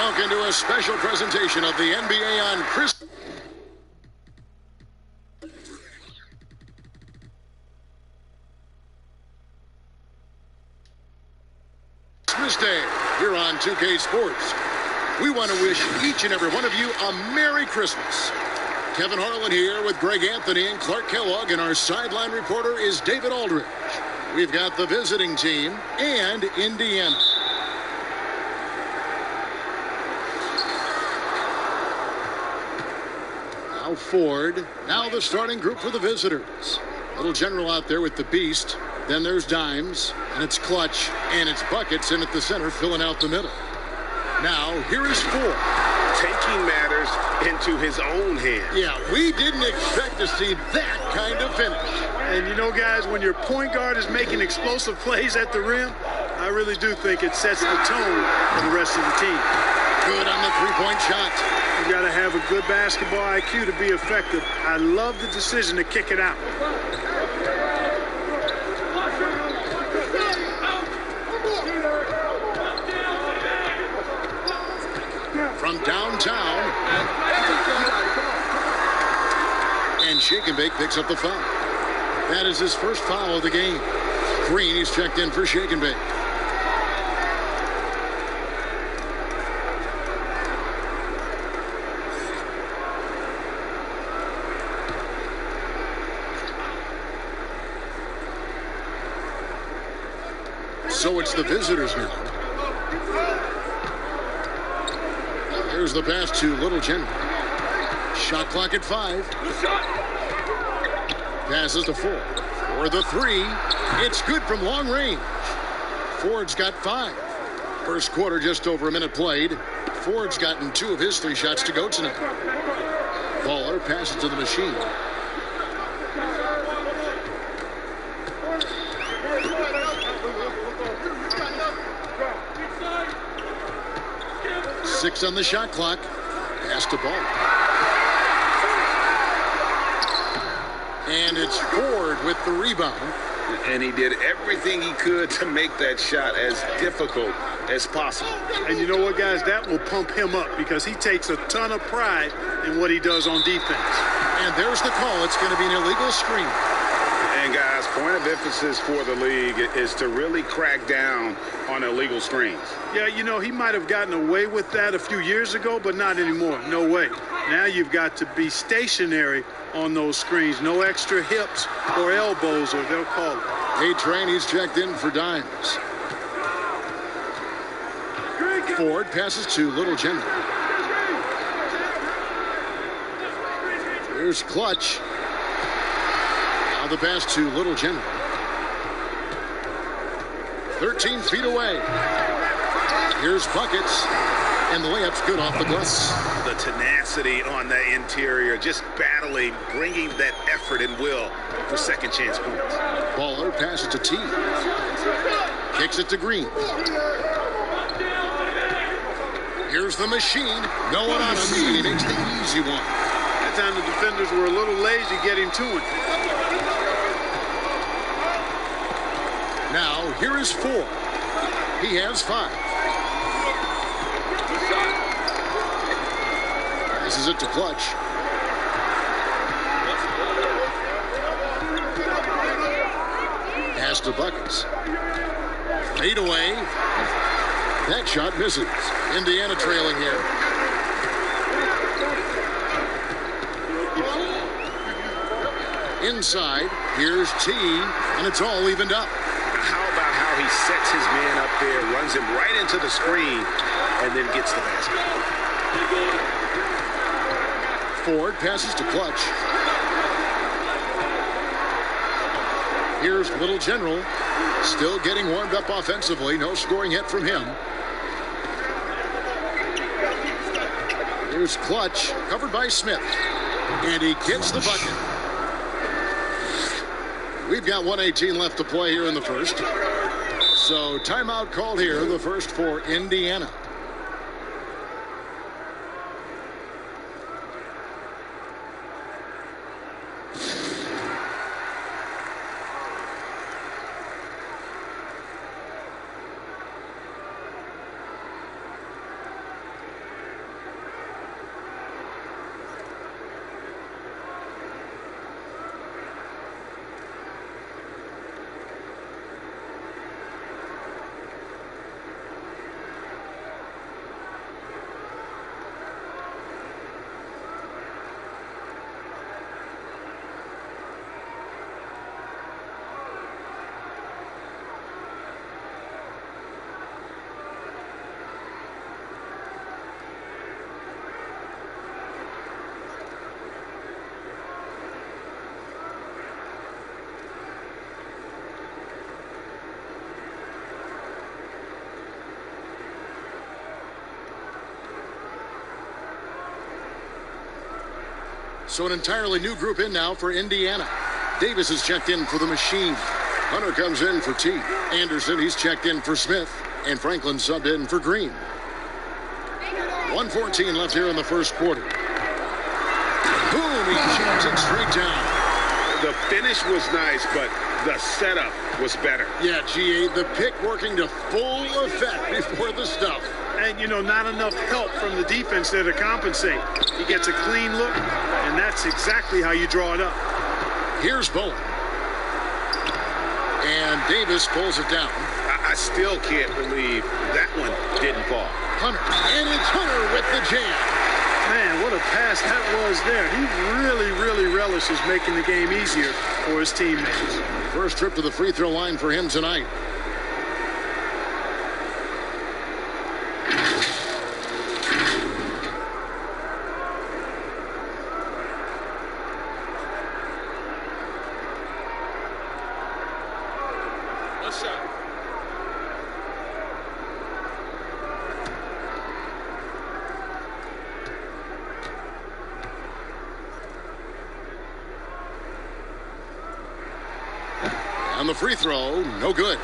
Welcome to a special presentation of the NBA on Christmas Day here on 2K Sports. We want to wish each and every one of you a Merry Christmas. Kevin Harlan here with Greg Anthony and Clark Kellogg, and our sideline reporter is David Aldridge. We've got the visiting team and Indiana. Now Ford. Now the starting group for the visitors. Little General out there with the Beast. Then there's Dimes, and it's Clutch, and it's Buckets in at the center, filling out the middle. Now, here is Ford. Taking matters into his own hands. Yeah, we didn't expect to see that kind of finish. And you know, guys, when your point guard is making explosive plays at the rim, I really do think it sets the tone for the rest of the team. Good on the three-point shot. You got to have a good basketball IQ to be effective. I love the decision to kick it out. From downtown, and Shake and Bake picks up the foul. That is his first foul of the game. Green, he's checked in for Shake and Bake. So it's the visitors now. Here's the pass to Little General. Shot clock at 5. Passes to Ford. For the 3. It's good from long range. Ford's got 5. First quarter, just over a minute played. Ford's gotten 2 of his 3 shots to go tonight. Baller passes to the machine. Six on the shot clock. Pass to Ball. And it's Ford with the rebound. And he did everything he could to make that shot as difficult as possible. And you know what, guys? That will pump him up because he takes a ton of pride in what he does on defense. And there's the call. It's going to be an illegal screen. And, guys, point of emphasis for the league is to really crack down on illegal screens. Yeah, you know, he might have gotten away with that a few years ago, but not anymore. No way. Now you've got to be stationary on those screens. No extra hips or elbows, or they'll call it. A-Train, he's checked in for Dimes. Ford passes to Little General. Here's Clutch. Now the pass to Little General. 13 feet away. Here's Buckets. And the layup's good off the glass. The tenacity on the interior, just battling, bringing that effort and will for second chance points. Baller passes to T. Kicks it to Green. Here's the machine. No one on him, and he makes the easy one. That time the defenders were a little lazy getting to him. Now, here is Ford. He has 5. Passes it to Clutch. Pass to Buckets. Fade away. That shot misses. Indiana trailing here. Inside, here's T, and it's all evened up. How about how he sets his man up there, runs him right into the screen, and then gets the basket. Ford passes to Clutch. Here's Little General, still getting warmed up offensively. No scoring yet from him. Here's Clutch, covered by Smith. And he gets the bucket. We've got 1:18 left to play here in the first. So timeout called here, the first for Indiana. So an entirely new group in now for Indiana. Davis is checked in for the machine. Hunter comes in for T. Anderson, he's checked in for Smith. And Franklin subbed in for Green. 1:14 left here in the first quarter. Boom, he jams it straight down. The finish was nice, but the setup was better. Yeah, GA, the pick working to full effect before the stuff. And, you know, not enough help from the defense there to compensate. He gets a clean look, and that's exactly how you draw it up. Here's Bowen. And Davis pulls it down. I still can't believe that one didn't fall. Hunter, and it's Hunter with the jam. Man, what a pass that was there. He really relishes making the game easier for his teammates. First trip to the free throw line for him tonight. On the free throw, no good.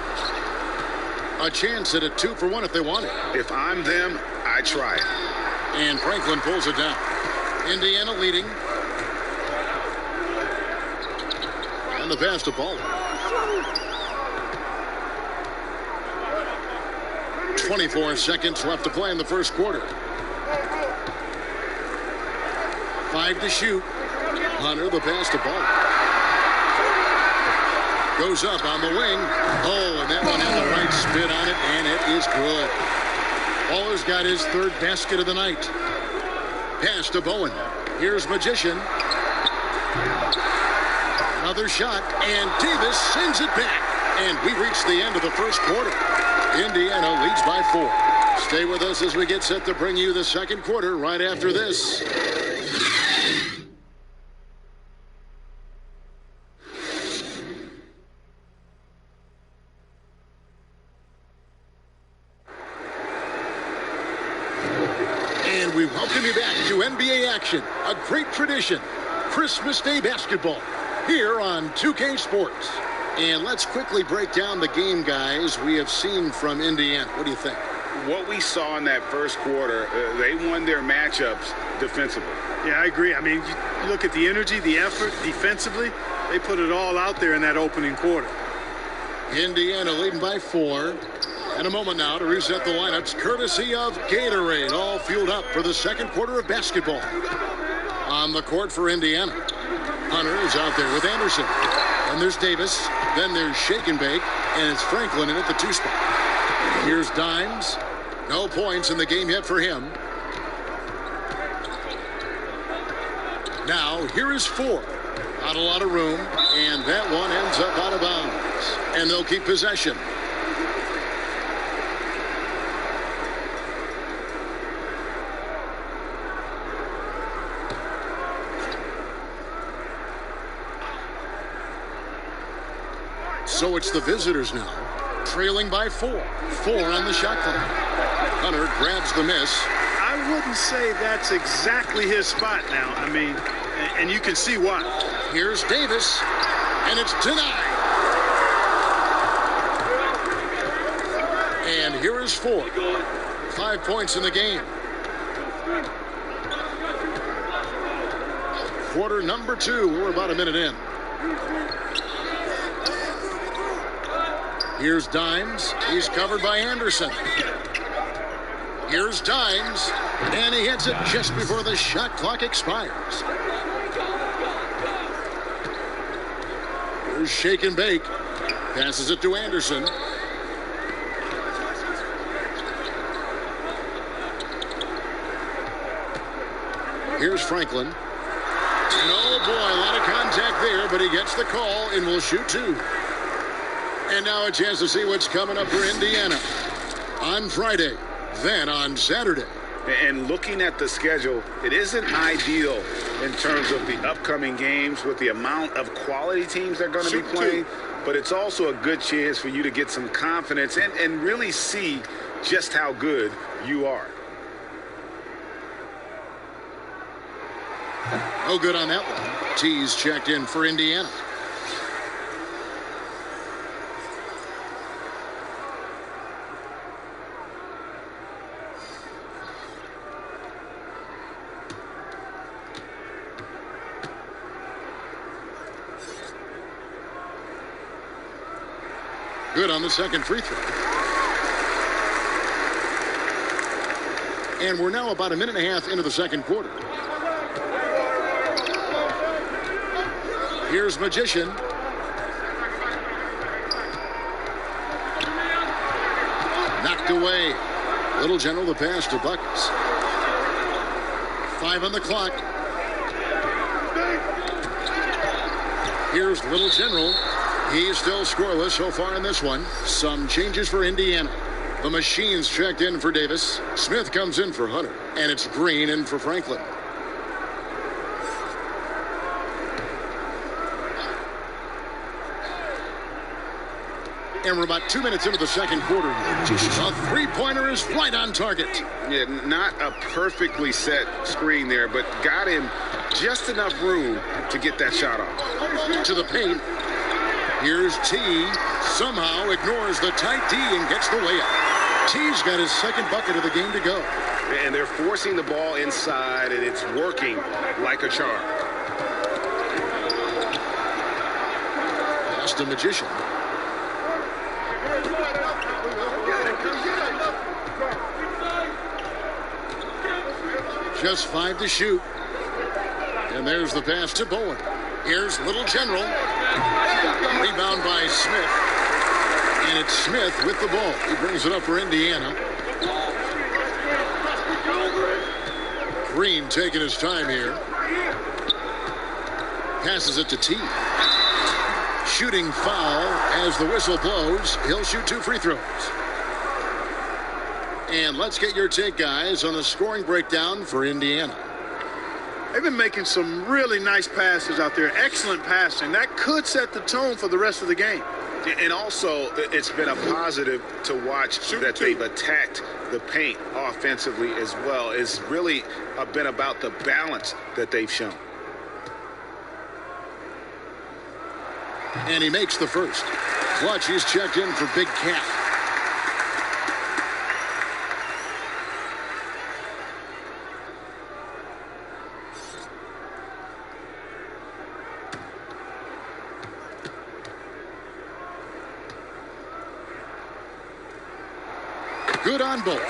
A chance at a 2-for-1 if they want it. If I'm them, I try it. And Franklin pulls it down. Indiana leading. And the pass to Ball. 24 seconds left to play in the first quarter. 5 to shoot. Hunter, the pass to Ball. Goes up on the wing. Oh, and that one had the right spin on it, and it is good. Baller's got his third basket of the night. Pass to Bowen. Here's Magician. Another shot, and Davis sends it back. And we reach the end of the first quarter. Indiana leads by 4. Stay with us as we get set to bring you the second quarter right after this. And we welcome you back to NBA action, a great tradition, Christmas Day basketball, here on 2K Sports. And let's quickly break down the game, guys, we have seen from Indiana. What do you think? What we saw in that first quarter, they won their matchups defensively. Yeah, I agree. I mean, you look at the energy, the effort defensively, they put it all out there in that opening quarter. Indiana leading by 4. And a moment now to reset the lineups, courtesy of Gatorade, all fueled up for the second quarter of basketball. On the court for Indiana, Hunter is out there with Anderson. And there's Davis, then there's Shake and Bake, and it's Franklin in at the 2 spot. Here's Dimes. No points in the game yet for him. Now, here is 4. Not a lot of room, and that one ends up out of bounds. And they'll keep possession. So it's the visitors now, trailing by 4. 4 on the shot clock. Hunter grabs the miss. I wouldn't say that's exactly his spot now. I mean, and you can see why. Here's Davis, and it's denied. And here is 4. 5 points in the game. Quarter number 2. We're about a minute in. Here's Dimes. He's covered by Anderson. Here's Dimes. And he hits it just before the shot clock expires. Here's Shake and Bake. Passes it to Anderson. Here's Franklin. Oh boy, a lot of contact there, but he gets the call and will shoot 2. And now a chance to see what's coming up for Indiana on Friday, then on Saturday. And looking at the schedule, it isn't ideal in terms of the upcoming games with the amount of quality teams they're going to be playing. But it's also a good chance for you to get some confidence and really see just how good you are. No good on that one. T's checked in for Indiana. Good on the second free throw. And we're now about a minute and a half into the second quarter. Here's Magician. Knocked away. Little General the pass to Buckets. 5 on the clock. Here's Little General. He's still scoreless so far in this one. Some changes for Indiana. The Machines checked in for Davis. Smith comes in for Hunter. And it's Green in for Franklin. And we're about 2 minutes into the second quarter. A three-pointer is right on target. Yeah, not a perfectly set screen there, but got him just enough room to get that shot off. To the paint. Here's T. Somehow ignores the tight D and gets the layup. T's got his second bucket of the game to go. And they're forcing the ball inside, and it's working like a charm. Pass to Magician. Just 5 to shoot. And there's the pass to Bowen. Here's Little General. Rebound by Smith. And it's Smith with the ball. He brings it up for Indiana. Green taking his time here. Passes it to T. Shooting foul as the whistle blows. He'll shoot 2 free throws. And let's get your take, guys, on the scoring breakdown for Indiana. They've been making some really nice passes out there. Excellent passing. That could set the tone for the rest of the game. And also, it's been a positive to watch that they've attacked the paint offensively as well. It's really been about the balance that they've shown. And he makes the first. Clutch, he's checked in for Big Cat. Good on both.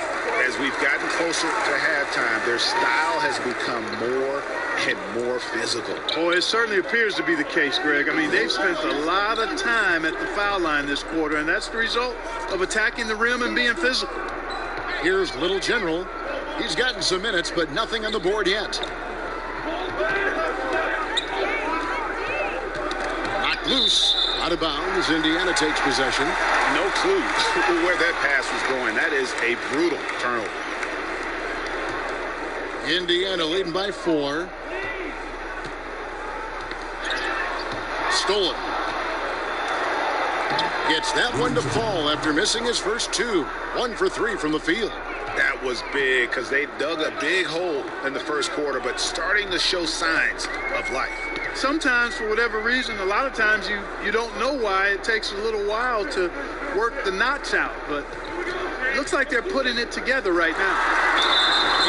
As we've gotten closer to halftime, their style has become more and more physical. Oh, it certainly appears to be the case, Greg. I mean, they've spent a lot of time at the foul line this quarter, and that's the result of attacking the rim and being physical. Here's Little General. He's gotten some minutes, but nothing on the board yet. Knocked loose. Out of bounds. Indiana takes possession. No clue where that pass was going. That is a brutal turnover. Indiana leading by 4. Stolen. Gets that one to fall after missing his first 2. 1 for 3 from the field. That was big because they dug a big hole in the first quarter, but starting to show signs of life. Sometimes, for whatever reason, a lot of times you don't know why. It takes a little while to work the knots out, but it looks like they're putting it together right now.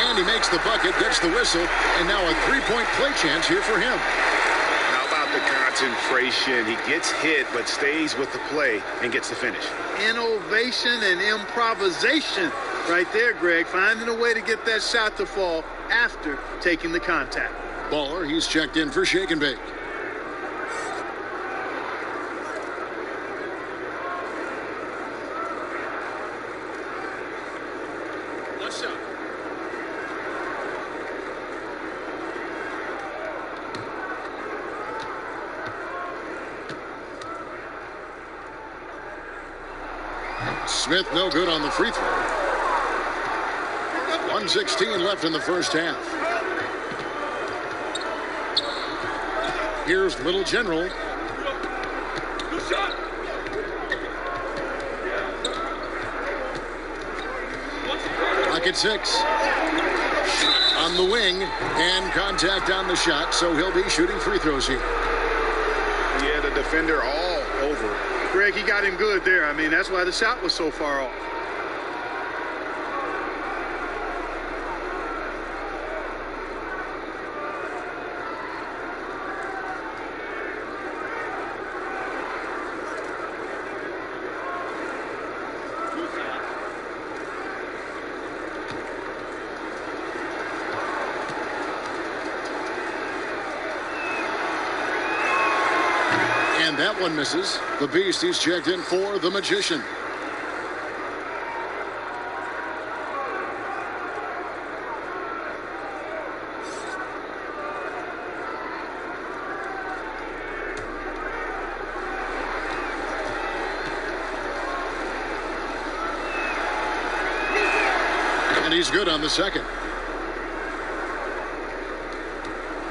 And he makes the bucket, gets the whistle, and now a 3-point play chance here for him. How about the concentration? He gets hit, but stays with the play and gets the finish. Innovation and improvisation right there, Greg. Finding a way to get that shot to fall after taking the contact. Baller, he's checked in for Shake and Bake. What's up? Smith no good on the free throw. 1:16 left in the first half. Here's Little General. Pocket 6. on the wing, and contact on the shot, so he'll be shooting free throws here. Yeah, the defender all over. Greg, he got him good there. I mean, that's why the shot was so far off. And that one misses. The Beast, he's checked in for the Magician. And he's good on the second.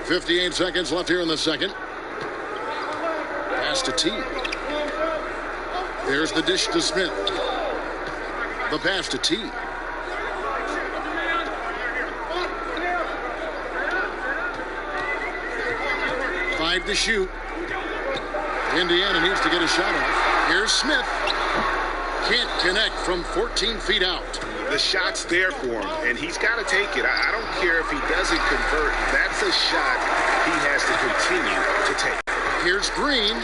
58 seconds left here in the second. Pass to T. There's the dish to Smith. The pass to T. Five to shoot. Indiana needs to get a shot off. Here's Smith. Can't connect from 14 feet out. The shot's there for him, and he's got to take it. I don't care if he doesn't convert. That's a shot he has to continue to take. Here's Green.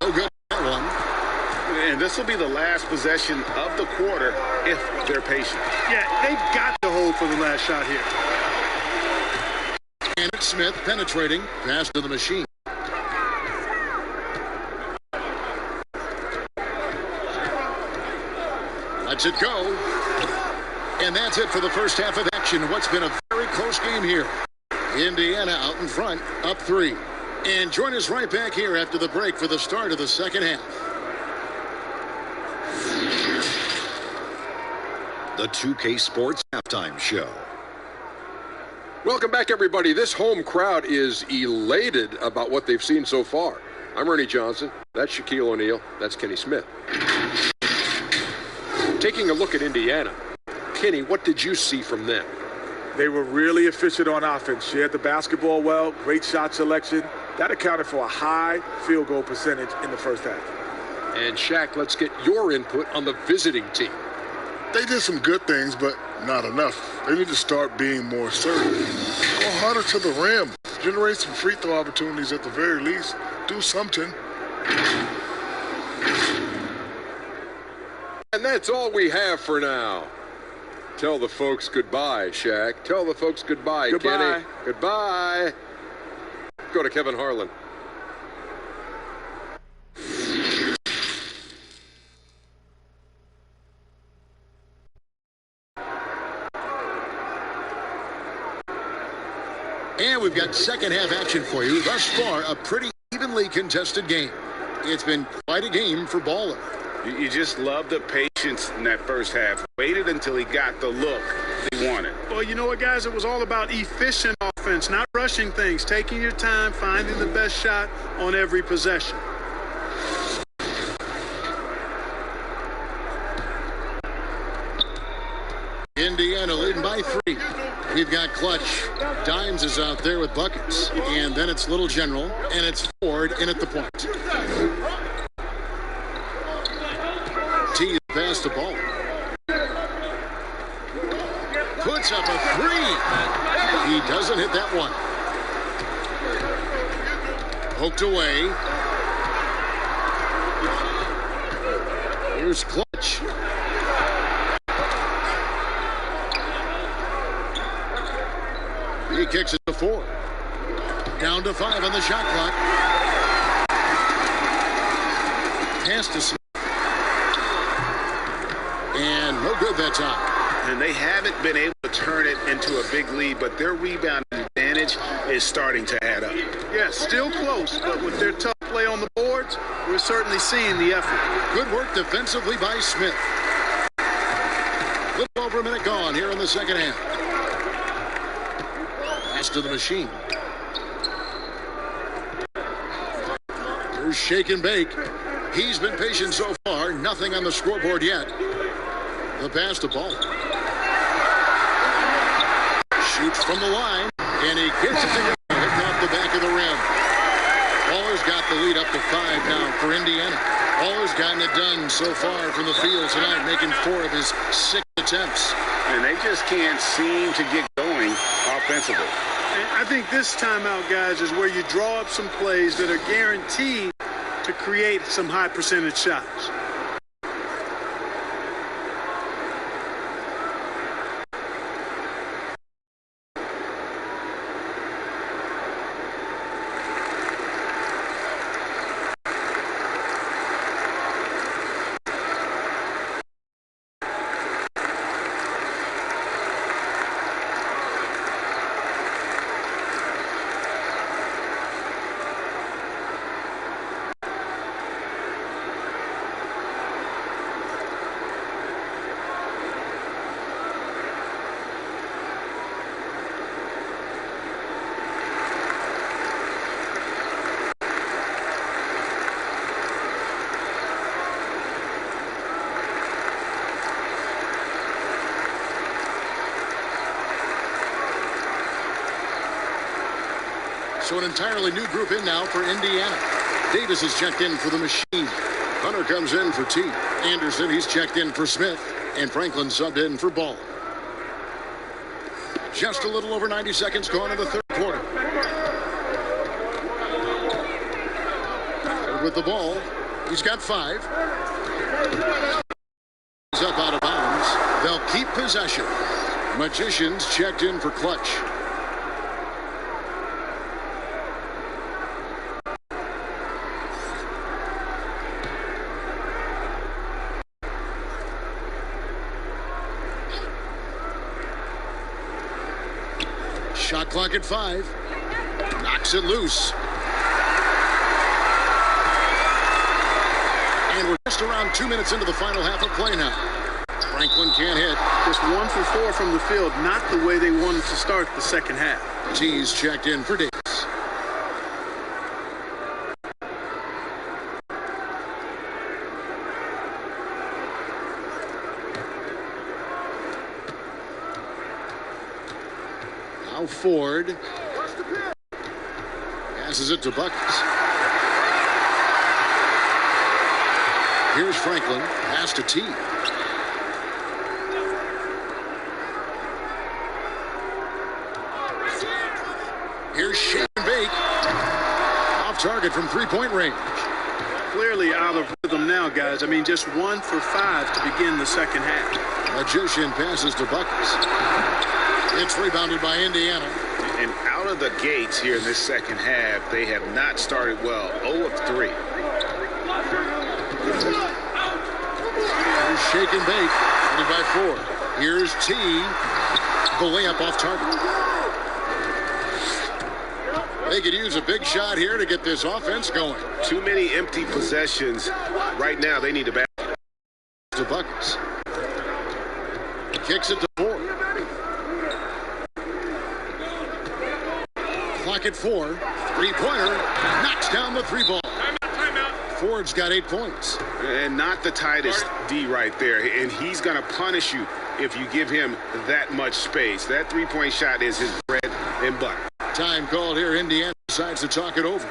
No good that one. And this will be the last possession of the quarter if they're patient. Yeah, they've got to hold for the last shot here. And it's Smith penetrating. Pass to the Machine. Lets it go. And that's it for the first half of action. What's been a very close game here. Indiana out in front, up 3. And join us right back here after the break for the start of the second half. The 2K Sports Halftime Show. Welcome back, everybody. This home crowd is elated about what they've seen so far. I'm Ernie Johnson. That's Shaquille O'Neal. That's Kenny Smith. Taking a look at Indiana. Kenny, what did you see from them? They were really efficient on offense. Shared the basketball well, great shot selection. That accounted for a high field goal percentage in the first half. And Shaq, let's get your input on the visiting team. They did some good things, but not enough. They need to start being more assertive. Go harder to the rim. Generate some free throw opportunities at the very least. Do something. And that's all we have for now. Tell the folks goodbye, Shaq. Tell the folks goodbye, Goodbye. Kenny. Goodbye. Go to Kevin Harlan. And we've got second half action for you. Thus far, a pretty evenly contested game. It's been quite a game for Baller. You just love the patience in that first half. Waited until he got the look he wanted. Well, you know what, guys? It was all about efficient offense, not rushing things, taking your time, finding the best shot on every possession. Indiana leading by 3. We've got Clutch. Dimes is out there with buckets. And then it's Little General, and it's Ford in at the point. T is past the ball. Puts up a 3. He doesn't hit that one. Poked away. Here's Clutch. He kicks it to 4. Down to 5 on the shot clock. Pass to Smith. And no good that time. And they haven't been able to turn it into a big lead, but their rebound advantage is starting to add up. Yeah, still close, but with their tough play on the boards, we're certainly seeing the effort. Good work defensively by Smith. A little over a minute gone here in the second half. Pass to the Machine. Here's Shake and Bake. He's been patient so far. Nothing on the scoreboard yet. The pass to Ball. from the line, and he gets it to go, hitting off the back of the rim. Waller's got the lead up to 5 now for Indiana. Waller's gotten it done so far from the field tonight, making 4 of his 6 attempts. And they just can't seem to get going offensively. And I think this timeout, guys, is where you draw up some plays that are guaranteed to create some high percentage shots. So an entirely new group in now for Indiana. Davis is checked in for the machine. Hunter comes in for T. Anderson, he's checked in for Smith. And Franklin subbed in for Ball. Just a little over 90 seconds gone in the third quarter. With the ball, he's got 5. He's up out of bounds. They'll keep possession. Magicians checked in for Clutch. Shot clock at 5. Knocks it loose. And we're just around 2 minutes into the final half of play now. Franklin can't hit. Just 1 for 4 from the field, not the way they wanted to start the second half. T's checked in for Davis. Now Ford passes it to Buckets. Here's Franklin. Pass to T. Here's Shane Bake. Off target from three-point range. Clearly out of rhythm now, guys. I mean, just 1 for 5 to begin the second half. Magician passes to Buckets. It's rebounded by Indiana. And out of the gates here in this second half, they have not started well. 0 of 3. Here's Shake and Bake, headed by 4. Here's T. The layup off target. They could use a big shot here to get this offense going. Too many empty possessions. Right now, they need a basket. To Buckets. Kicks it to Ford. Clock at 4. Three-pointer. Knocks down the 3-ball. Ford's got 8 points. And not the tightest D right there. And he's going to punish you if you give him that much space. That three-point shot is his bread and butter. Time called here. Indiana decides to talk it over.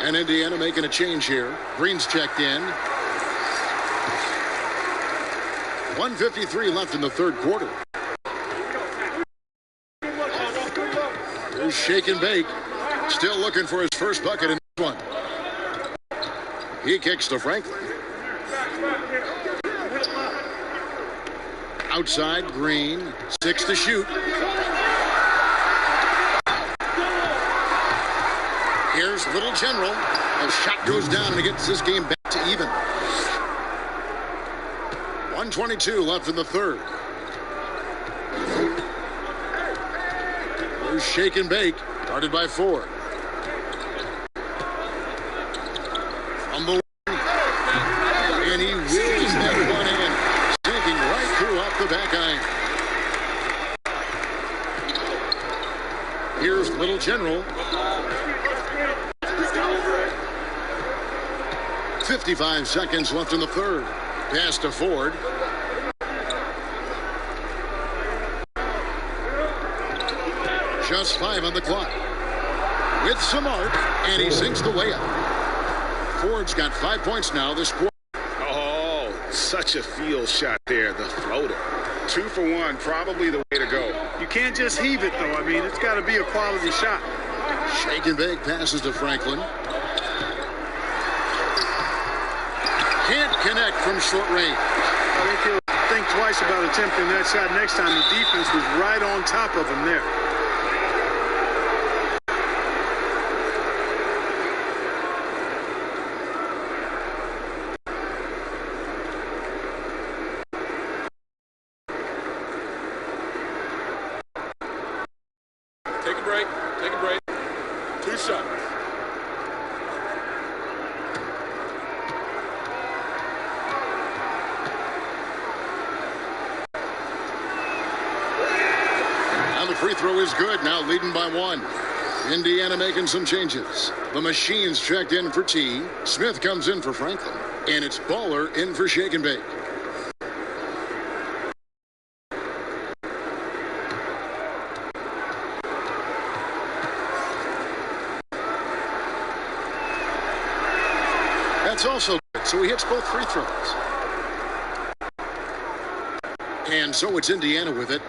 And Indiana making a change here. Green's checked in. 1:53 left in the third quarter. Here's Shake and Bake. Still looking for his first bucket in this one. He kicks to Franklin. Outside, Green. 6 to shoot. Here's Little General. A shot goes down and it gets this game back to even. 1:22 left in the third. There's Shake and Bake, guarded by Ford. From the wing. And he wheels that one in, sinking right through off the back iron. Here's Little General. 55 seconds left in the third. Pass to Ford. Just 5 on the clock. With some arc, and he sinks the way up. Ford's got 5 points now this quarter. Oh, such a field shot there, the floater. 2 for 1, probably the way to go. You can't just heave it, though. I mean, it's got to be a quality shot. Shake and Bake passes to Franklin. Can't connect from short range. I think he'll think twice about attempting that shot next time. The defense was right on top of him there. Take a break. Take a break. 2 shots. The free throw is good, now leading by 1. Indiana making some changes. The Machines checked in for T. Smith comes in for Franklin. And it's Baller in for Shake and Bake. That's also good, so he hits both free throws. And so it's Indiana with it.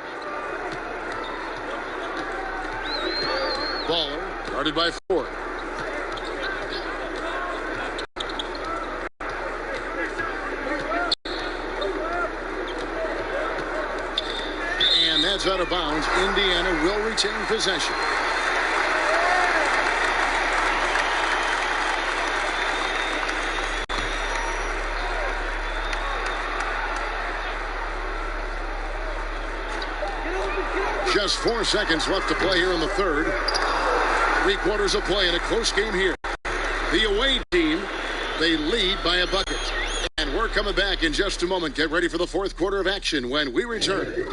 Baller, guarded by Ford. And that's out of bounds. Indiana will retain possession. Just 4 seconds left to play here in the third. 3 quarters of play in a close game here. The away team, they lead by a bucket. And we're coming back in just a moment. Get ready for the fourth quarter of action when we return.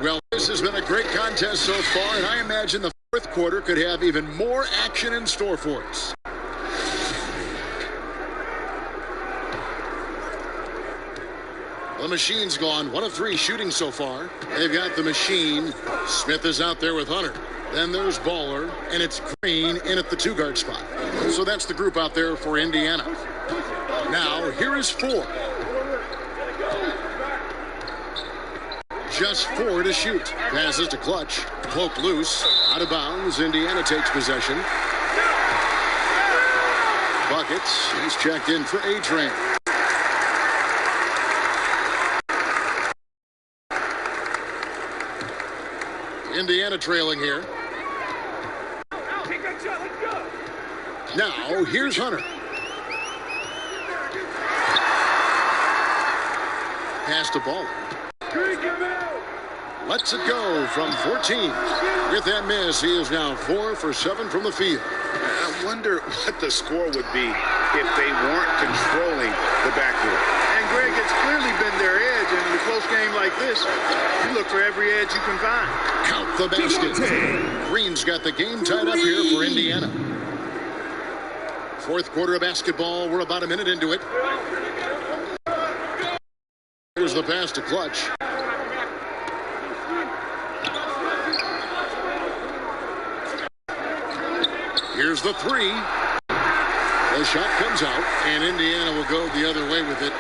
Well, this has been a great contest so far, and I imagine the fourth quarter could have even more action in store for us. The Machine's gone 1 of 3 shooting so far. They've got the Machine. Smith is out there with Hunter. Then there's Baller, and it's Green in at the 2-guard spot. So that's the group out there for Indiana. Now, here is 4. Just 4 to shoot. Passes to Clutch. Poked loose. Out of bounds. Indiana takes possession. Buckets. He's checked in for A-Train. Indiana trailing here. Now, here's Hunter. Pass to Baller. Lets it go from 14. With that miss, he is now 4 for 7 from the field. I wonder what the score would be if they weren't controlling the backcourt. And Greg, it's clearly been their edge. And in a close game like this, you look for every edge you can find. Count the basket. Green's got the game tied up here for Indiana. Fourth quarter of basketball. We're about a minute into it. Here's the pass to Clutch. Here's the 3. The shot comes out, and Indiana will go the other way with it.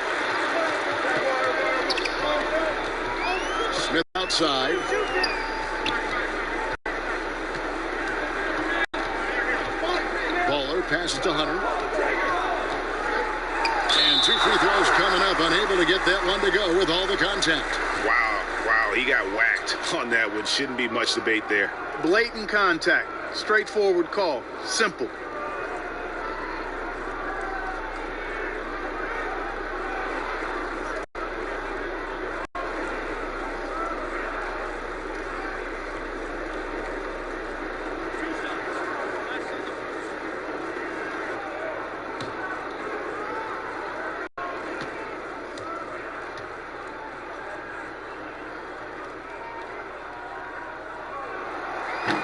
side. Baller passes to Hunter. And 2 free throws coming up, unable to get that one to go with all the contact. Wow, he got whacked on that one. Shouldn't be much debate there. Blatant contact. Straightforward call. Simple.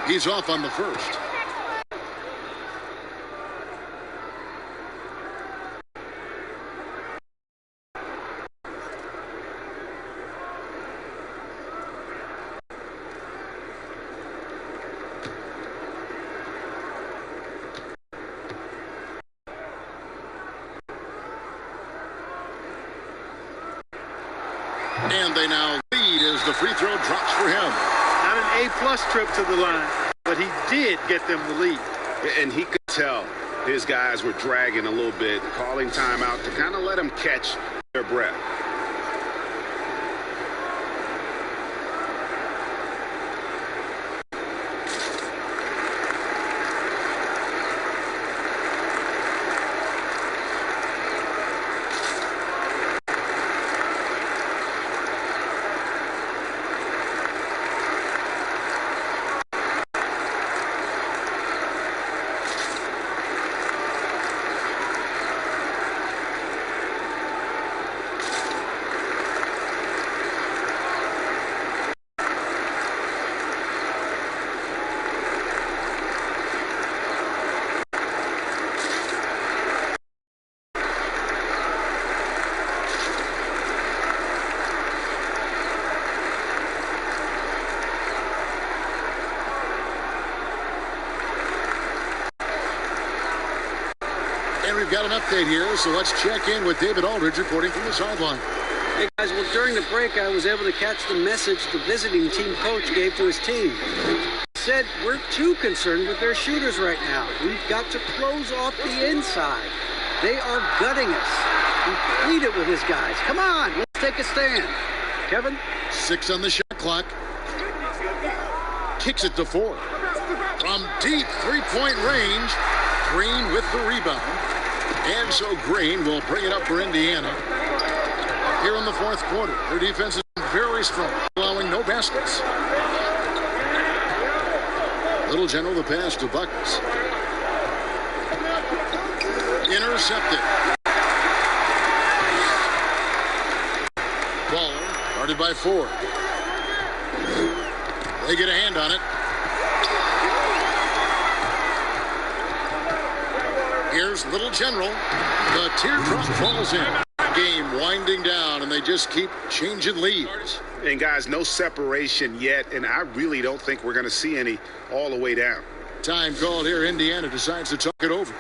He's off on the first. And they now lead as the free throw drops for him. Not an A-plus trip to the line, but he did get them the lead. And he could tell his guys were dragging a little bit, calling timeout to kind of let them catch their breath. We've got an update here, so let's check in with David Aldridge reporting from the sideline. Hey guys, well during the break I was able to catch the message the visiting team coach gave to his team. He said, we're too concerned with their shooters right now. We've got to close off the inside. They are gutting us. He pleaded with his guys. Come on, let's take a stand. Kevin? 6 on the shot clock. Kicks it to 4. From deep three-point range, Green with the rebound. And so Green will bring it up for Indiana. Here in the fourth quarter, their defense is very strong, allowing no baskets. Little General the pass to Buckets. Intercepted. Baller guarded by 4. They get a hand on it. Here's Little General. The teardrop falls in. Game winding down, and they just keep changing leads. And guys, no separation yet, and I really don't think we're going to see any all the way down. Time called here. Indiana decides to talk it over.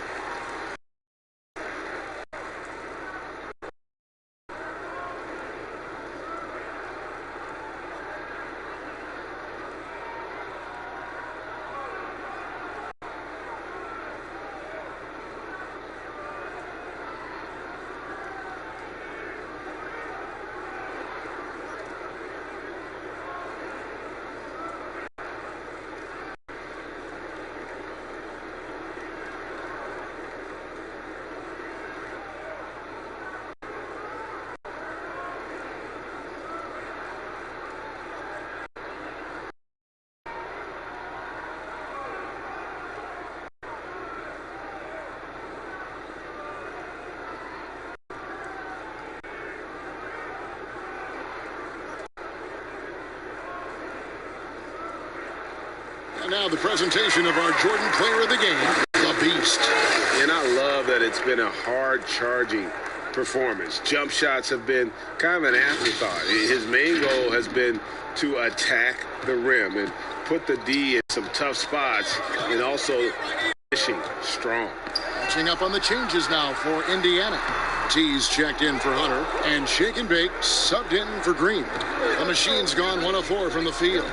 And now the presentation of our Jordan player of the game, the Beast. And I love that it's been a hard-charging performance. Jump shots have been kind of an afterthought. His main goal has been to attack the rim and put the D in some tough spots and also finishing strong. Catching up on the changes now for Indiana. Tees checked in for Hunter, and Shake and Bake subbed in for Green. The machine's gone 1 of 4 from the field.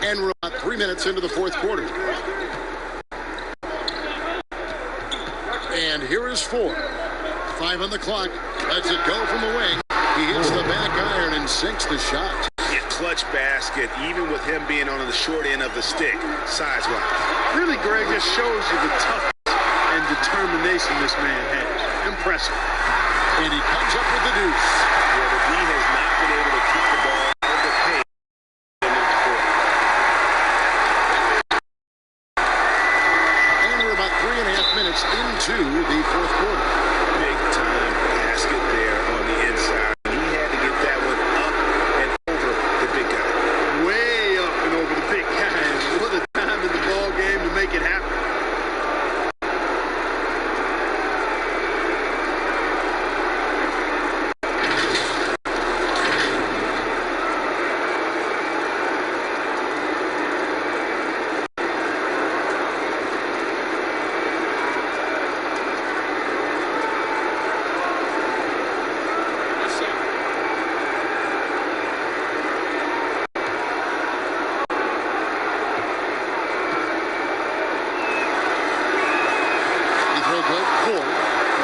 And we're about 3 minutes into the fourth quarter. And here is 4. 5 on the clock. Lets it go from the wing. He hits the back iron and sinks the shot. A clutch basket, even with him being on the short end of the stick, size-wise. Really, Greg, just shows you the toughness and determination this man has. Impressive. And he comes up with the deuce. Yeah, the D has not been able to keep the ball in the paint. And we're about 3.5 minutes into the fourth quarter. Big time basket there on the inside. He had to get that one up and over the big guy. Way up and over the big guy. What a time in the ball game to make it happen.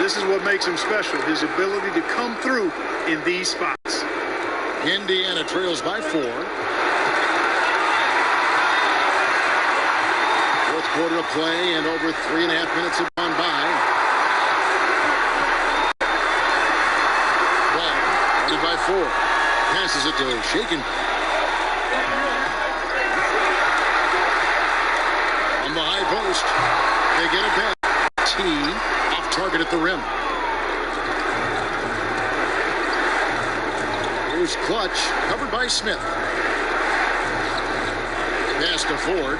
This is what makes him special, his ability to come through in these spots. Indiana trails by 4. Fourth quarter of play, and over 3.5 minutes have gone by. Ball guarded by 4. Passes it to Shaken. On the high post. They get it back. T off target at the rim. Here's Clutch, covered by Smith. Pass to Ford.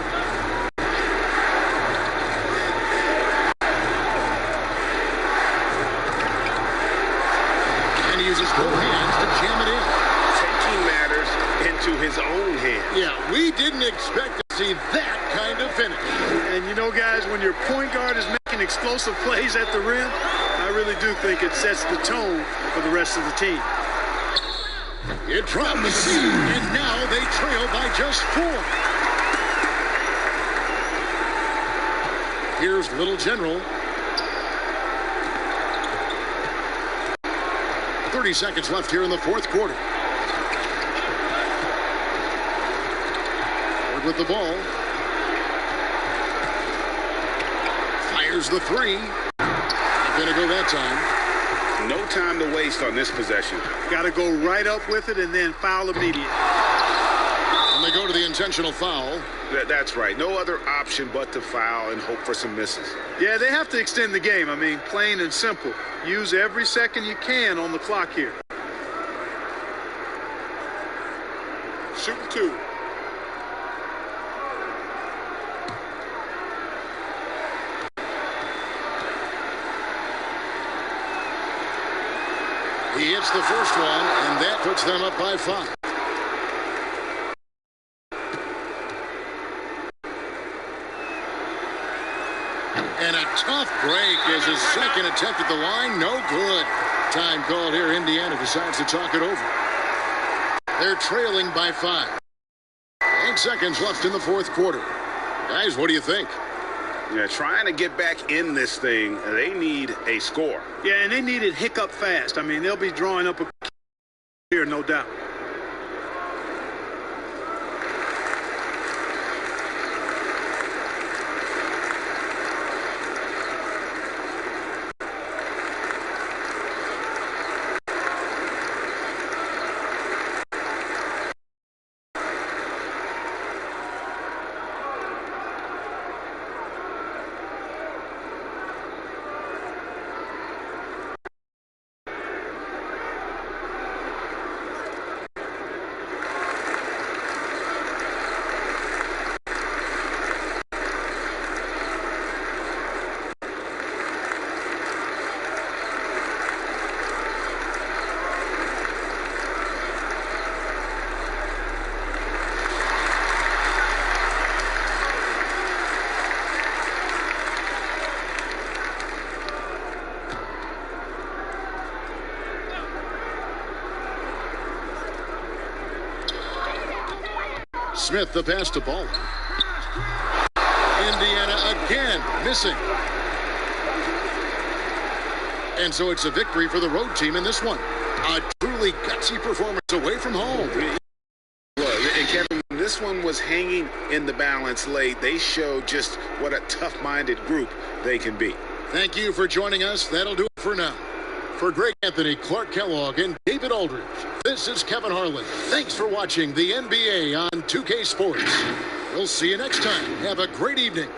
And he uses both hands to jam it in. Taking matters into his own hands. Yeah, we didn't expect to see that kind of finish. And you know, guys, when your point guard is making explosive plays at the rim, I really do think it sets the tone for the rest of the team. It dropped the seed, and now they trail by just 4. Here's Little General. 30 seconds left here in the fourth quarter. Ford with the ball. Fires the 3. Not going to go that time. No time to waste on this possession. Got to go right up with it and then foul immediately. And they go to the intentional foul. That's right. No other option but to foul and hope for some misses. Yeah, they have to extend the game. I mean, plain and simple. Use every second you can on the clock here. Shooting 2. He hits the first one, and that puts them up by 5. And a tough break is his second attempt at the line. No good. Time called here. Indiana decides to talk it over. They're trailing by 5. 8 seconds left in the fourth quarter. Guys, what do you think? Yeah, trying to get back in this thing, they need a score. Yeah, and they need it hiccup fast. I mean, they'll be drawing up a here, no doubt. Smith the pass to Baldwin. Indiana again missing. And so it's a victory for the road team in this one. A truly gutsy performance away from home. And Kevin, when this one was hanging in the balance late, they showed just what a tough-minded group they can be. Thank you for joining us. That'll do it for now. For Greg Anthony, Clark Kellogg, and David Aldridge, this is Kevin Harlan. Thanks for watching the NBA on 2K Sports. We'll see you next time. Have a great evening.